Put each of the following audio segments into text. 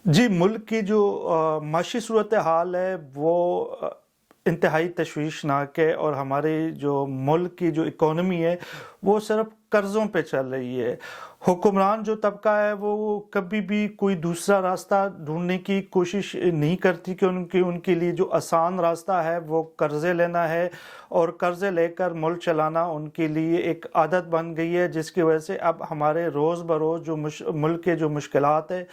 जी, मुल्क की जो माशी सूरत हाल है वो इंतहाई तशवीशनाक है और हमारे जो मुल्क की जो इकॉनमी है वो सिर्फ कर्ज़ों पे चल रही है। हुक्मरान जो तबका है वो कभी भी कोई दूसरा रास्ता ढूँढने की कोशिश नहीं करती कि उनके लिए जो आसान रास्ता है वो कर्ज़े लेना है और कर्ज़े लेकर मुल्क चलाना उनके लिए एक आदत बन गई है, जिसकी वजह से अब हमारे रोज़ बरोज़ जो मुल्क के जो मुश्किलात है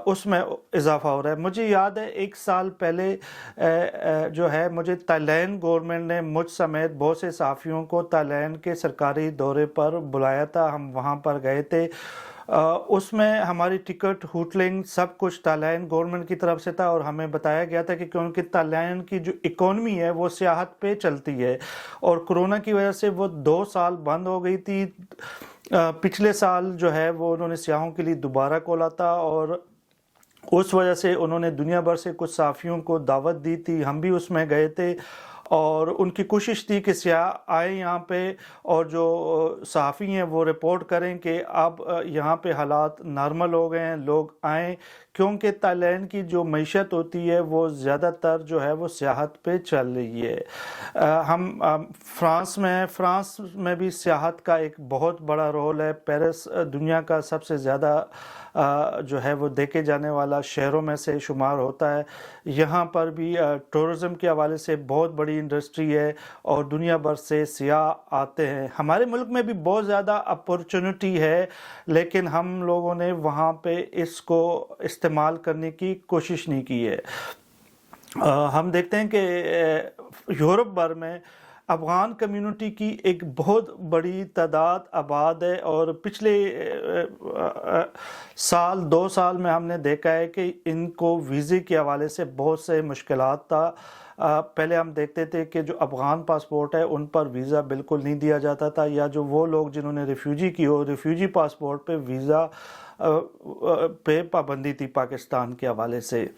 उसमें इजाफ़ा हो रहा है। मुझे याद है 1 साल पहले जो है मुझे थाईलैंड गवर्नमेंट ने मुझ समेत बहुत से सहाफ़ियों को थाईलैंड के सरकारी दौरे पर बुलाया था। हम वहाँ पर गए थे। उसमें हमारी टिकट, होटलिंग सब कुछ थाईलैंड गवर्नमेंट की तरफ से था और हमें बताया गया था कि क्योंकि थाईलैंड की जो इकॉनमी है वो सियाहत पे चलती है और कोरोना की वजह से वो 2 साल बंद हो गई थी। पिछले साल जो है वो उन्होंने सियाहों के लिए दोबारा खोला था और उस वजह से उन्होंने दुनिया भर से कुछ सहाफ़ियों को दावत दी थी, हम भी उसमें गए थे और उनकी कोशिश थी कि सियाह आए यहाँ पे और जो सहाफ़ी हैं वो रिपोर्ट करें कि अब यहाँ पे हालात नॉर्मल हो गए हैं, लोग आएँ, क्योंकि थाईलैंड की जो मईशत होती है वो ज़्यादातर जो है वो सियाहत पे चल रही है। हम फ्रांस में भी सियाहत का एक बहुत बड़ा रोल है। पेरिस दुनिया का सबसे ज़्यादा जो है वो देखे जाने वाला शहरों में से शुमार होता है। यहाँ पर भी टूरिज़्म के हवाले से बहुत बड़ी इंडस्ट्री है और दुनिया भर से सियाह आते हैं। हमारे मुल्क में भी बहुत ज़्यादा अपॉर्चुनिटी है, लेकिन हम लोगों ने वहाँ पे इसको इस्तेमाल करने की कोशिश नहीं की है। हम देखते हैं कि यूरोप भर में अफ़गान कम्युनिटी की एक बहुत बड़ी तादाद आबाद है और पिछले साल 2 साल में हमने देखा है कि इनको वीज़े के हवाले से बहुत से मुश्किलात था। पहले हम देखते थे कि जो अफ़गान पासपोर्ट है उन पर वीज़ा बिल्कुल नहीं दिया जाता था, या जो वो लोग जिन्होंने रिफ्यूजी की हो, रिफ्यूजी पासपोर्ट पे वीज़ा पे पाबंदी थी पाकिस्तान के हवाले से।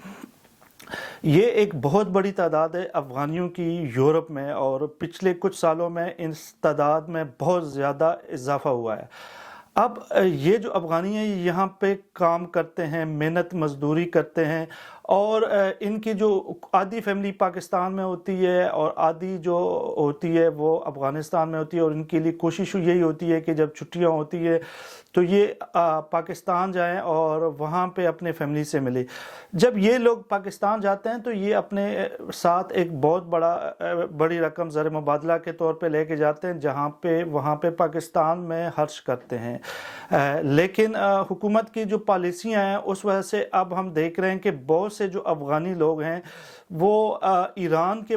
ये एक बहुत बड़ी तादाद है अफ़गानियों की यूरोप में और पिछले कुछ सालों में इस तादाद में बहुत ज़्यादा इजाफ़ा हुआ है। अब ये जो अफ़गानी हैं यहाँ पे काम करते हैं, मेहनत मज़दूरी करते हैं और इनकी जो आधी फैमिली पाकिस्तान में होती है और आधी जो होती है वो अफ़गानिस्तान में होती है और इनके लिए कोशिश यही होती है कि जब छुट्टियाँ होती है तो ये पाकिस्तान जाएं और वहाँ पे अपने फैमिली से मिले। जब ये लोग पाकिस्तान जाते हैं तो ये अपने साथ एक बहुत बड़ी रकम ज़र मुबादला के तौर पे लेके जाते हैं, जहाँ पे वहाँ पे पाकिस्तान में खर्च करते हैं। लेकिन हुकूमत की जो पॉलिसियाँ हैं उस वजह से अब हम देख रहे हैं कि बहुत से जो अफ़गानी लोग हैं वो ईरान के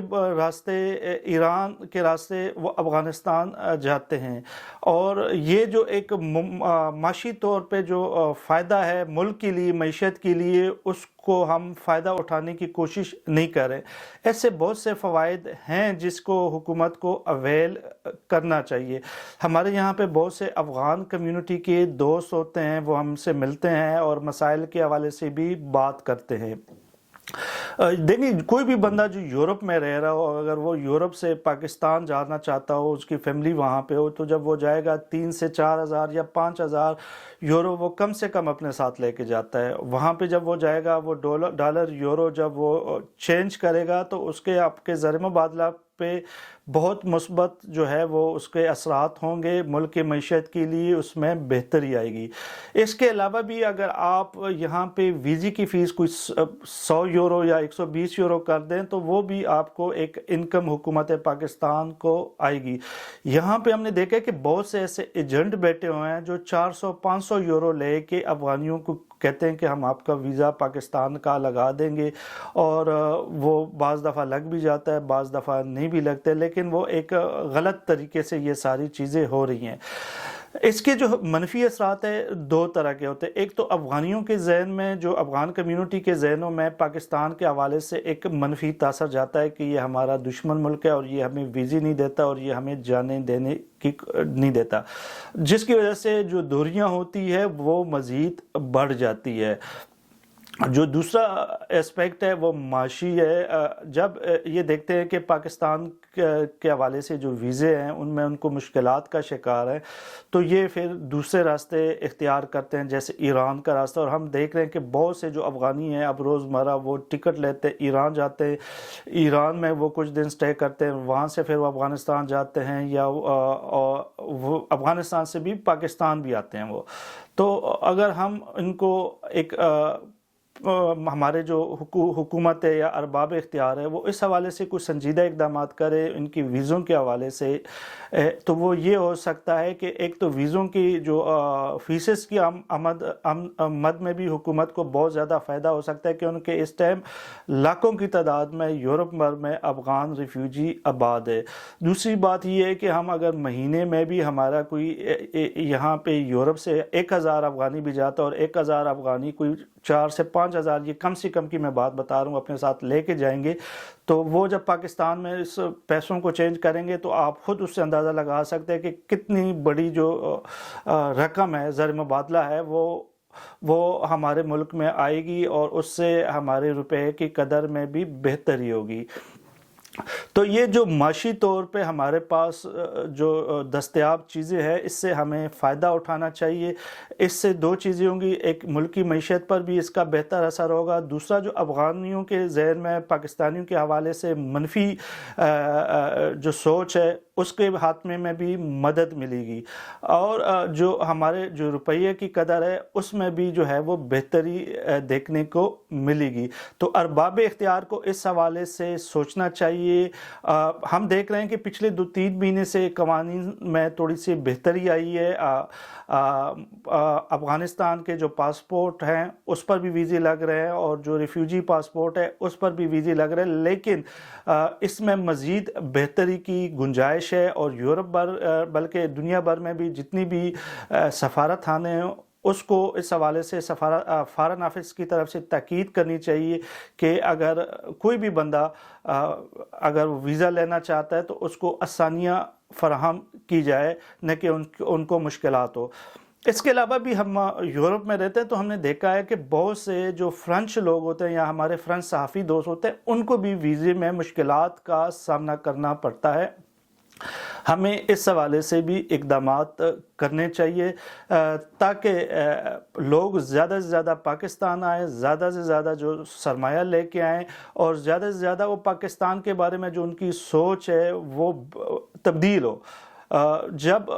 रास्ते वो अफ़गानिस्तान जाते हैं और ये जो एक माशी तौर पे जो फ़ायदा है मुल्क के लिए, मईशत के लिए, उसको हम फ़ायदा उठाने की कोशिश नहीं कर रहे। ऐसे बहुत से फ़वाइद हैं जिसको हुकूमत को अवेल करना चाहिए। हमारे यहाँ पे बहुत से अफ़गान कम्युनिटी के दोस्त होते हैं, वो हमसे मिलते हैं और मसाइल के हवाले से भी बात करते हैं। देखिए, कोई भी बंदा जो यूरोप में रह रहा हो, अगर वो यूरोप से पाकिस्तान जाना चाहता हो, उसकी फैमिली वहाँ पे हो, तो जब वो जाएगा 3 से 4 हज़ार या 5 हज़ार यूरो वो कम से कम अपने साथ लेके जाता है। वहाँ पे जब वो जाएगा वो डॉलर यूरो जब वो चेंज करेगा तो उसके आपके ज़र मुबादला पे बहुत मुस्बत जो है वो उसके असरात होंगे, मुल्क की मईशत के लिए उसमें बेहतरी आएगी। इसके अलावा भी अगर आप यहाँ पे वीज़े की फ़ीस कोई 100 यूरो या 120 यूरो कर दें तो वो भी आपको एक इनकम हुकूमत पाकिस्तान को आएगी। यहाँ पे हमने देखा है कि बहुत से ऐसे एजेंट बैठे हुए हैं जो 400-500 यूरो ले के अफ़गानियों को कहते हैं कि हम आपका वीज़ा पाकिस्तान का लगा देंगे और वो बाज़ दफ़ा लग भी जाता है, बाज़ दफ़ा नहीं भी लगते, लेकिन वो एक गलत तरीके से ये सारी चीज़ें हो रही हैं। इसके जो मनफी असरात है 2 तरह के होते हैं। एक तो अफ़गानियों के ज़हन में, जो अफ़गान कम्युनिटी के ज़हनों में पाकिस्तान के हवाले से एक मनफी तासर जाता है कि ये हमारा दुश्मन मुल्क है और ये हमें वीज़े नहीं देता और ये हमें जाने देने की नहीं देता, जिसकी वजह से जो दूरियां होती है वो मज़ीद बढ़ जाती है। جو دوسرا اسپیکٹ ہے وہ معاشی ہے. جب یہ دیکھتے ہیں کہ پاکستان کے حوالے سے جو ویزے ہیں ان میں ان کو مشکلات کا شکار ہیں تو یہ پھر دوسرے راستے اختیار کرتے ہیں جیسے ایران کا راستہ. اور ہم دیکھ رہے ہیں کہ بہت سے جو افغانی ہیں اب روزمرہ وہ ٹکٹ لیتے ہیں ایران جاتے ہیں, ایران میں وہ کچھ دن سٹے کرتے ہیں, وہاں سے پھر وہ افغانستان جاتے ہیں یا وہ افغانستان سے بھی پاکستان بھی آتے ہیں وہ. تو اگر ہم ان کو ایک ہمارے جو حکومت ہے یا ارباب اختیار ہے وہ اس حوالے سے کچھ سنجیدہ اقدامات کرے ان کی ویزوں کے حوالے سے, تو وہ یہ ہو سکتا ہے کہ ایک تو ویزوں کی جو فیسز کی آمد میں بھی حکومت کو بہت زیادہ فائدہ ہو سکتا ہے کہ ان کے اس ٹائم لاکھوں کی تعداد میں یورپ بھر میں افغان ریفیوجی آباد ہے. دوسری بات یہ ہے کہ ہم اگر مہینے میں بھی ہمارا کوئی یہاں پہ یورپ سے 1000 افغانی بھی جاتا ہے اور 1000 افغانی کوئی 4 سے 5000 یہ کم سے کم کی میں بات بتا رہا ہوں اپنے ساتھ لے کے جائیں گے تو وہ جب پاکستان میں اس پیسوں کو چینج کریں گے تو آپ خود اس سے اندازہ لگا سکتے ہیں کہ کتنی بڑی جو رقم ہے زر مبادلہ ہے وہ ہمارے ملک میں آئے گی اور اس سے ہمارے روپے کی قدر میں بھی بہتری ہوگی. تو یہ جو معاشی طور پہ ہمارے پاس جو دستیاب چیزیں ہیں اس سے ہمیں فائدہ اٹھانا چاہیے. اس سے دو چیزیں ہوں گی, ایک ملکی معیشت پر بھی اس کا بہتر اثر ہوگا, دوسرا جو افغانیوں کے ذہن میں پاکستانیوں کے حوالے سے منفی جو سوچ ہے اس کے خاتمے میں بھی مدد ملے گی, اور جو ہمارے جو روپیے کی قدر ہے اس میں بھی جو ہے وہ بہتری دیکھنے کو ملے گی. تو ارباب اختیار کو اس حوالے سے سوچنا چاہیے. ہم دیکھ رہے ہیں کہ پچھلے 2-3 مہینے سے قوانین میں تھوڑی سی بہتری آئی ہے. افغانستان کے جو پاسپورٹ ہیں اس پر بھی ویزے لگ رہے ہیں اور جو ریفیوجی پاسپورٹ ہے اس پر بھی ویزے لگ رہے ہیں, لیکن اس میں مزید بہتری کی گنجائش ہے. اور یورپ بھر بلکہ دنیا بھر میں بھی جتنی بھی سفارت خانے ہیں اس کو اس حوالے سے فارن آفس کی طرف سے تاکید کرنی چاہیے کہ اگر کوئی بھی بندہ اگر ویزا لینا چاہتا ہے تو اس کو آسانیاں فراہم کی جائے, نہ کہ ان کو مشکلات ہو. اس کے علاوہ بھی ہم یورپ میں رہتے ہیں تو ہم نے دیکھا ہے کہ بہت سے جو فرینچ لوگ ہوتے ہیں یا ہمارے فرینچ صحافی دوست ہوتے ہیں ان کو بھی ویزے میں مشکلات کا سامنا کرنا پڑتا ہے. ہمیں اس حوالے سے بھی اقدامات کرنے چاہیے تاکہ لوگ زیادہ سے زیادہ پاکستان آئیں, زیادہ سے زیادہ جو سرمایہ لے کے آئیں اور زیادہ سے زیادہ وہ پاکستان کے بارے میں جو ان کی سوچ ہے وہ تبدیل ہو. جب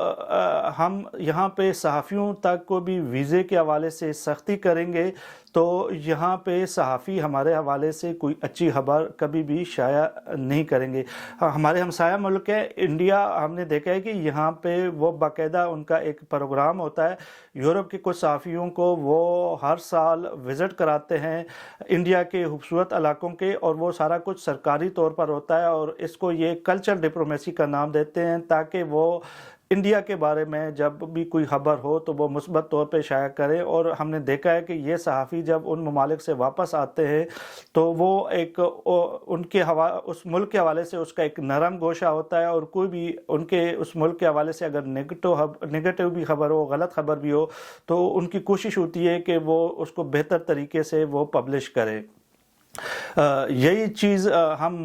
ہم یہاں پہ صحافیوں تک کو بھی ویزے کے حوالے سے سختی کریں گے تو یہاں پہ صحافی ہمارے حوالے سے کوئی اچھی خبر کبھی بھی شائع نہیں کریں گے. ہمارے ہمسایہ ملک ہے انڈیا, ہم نے دیکھا ہے کہ یہاں پہ وہ باقاعدہ ان کا ایک پروگرام ہوتا ہے. یورپ کے کچھ صحافیوں کو وہ ہر سال وزٹ کراتے ہیں انڈیا کے خوبصورت علاقوں کے, اور وہ سارا کچھ سرکاری طور پر ہوتا ہے اور اس کو یہ کلچر ڈپلومیسی کا نام دیتے ہیں تاکہ وہ انڈیا کے بارے میں جب بھی کوئی خبر ہو تو وہ مثبت طور پہ شائع کریں. اور ہم نے دیکھا ہے کہ یہ صحافی جب ان ممالک سے واپس آتے ہیں تو وہ ایک ان کے اس ملک کے حوالے سے اس کا ایک نرم گوشہ ہوتا ہے, اور کوئی بھی ان کے اس ملک کے حوالے سے اگر نگیٹو بھی خبر ہو, غلط خبر بھی ہو, تو ان کی کوشش ہوتی ہے کہ وہ اس کو بہتر طریقے سے وہ پبلش کرے. یہی چیز ہم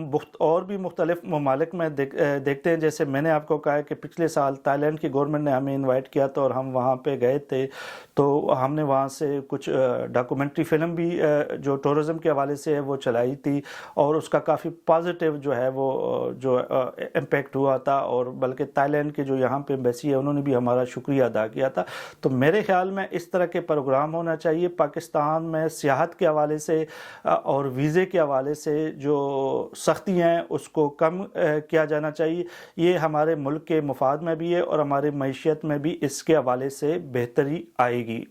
اور بھی مختلف ممالک میں دیکھتے ہیں. جیسے میں نے آپ کو کہا کہ پچھلے سال تائی لینڈ کی گورنمنٹ نے ہمیں انوائٹ کیا تھا اور ہم وہاں پہ گئے تھے, تو ہم نے وہاں سے کچھ ڈاکومنٹری فلم بھی جو ٹورزم کے حوالے سے ہے وہ چلائی تھی, اور اس کا کافی پازیٹیو جو ہے وہ جو امپیکٹ ہوا تھا, اور بلکہ تائی لینڈ کے جو یہاں پہ ایمبیسی ہے انہوں نے بھی ہمارا شکریہ ادا کیا تھا. تو میرے خیال میں اس طرح کے پروگرام ہونا چاہیے. پاکستان میں سیاحت کے حوالے سے اور ویزے کے حوالے سے جو سختی ہیں اس کو کم کیا جانا چاہیے. یہ ہمارے ملک کے مفاد میں بھی ہے اور ہمارے معیشت میں بھی اس کے حوالے سے بہتری آئے گی.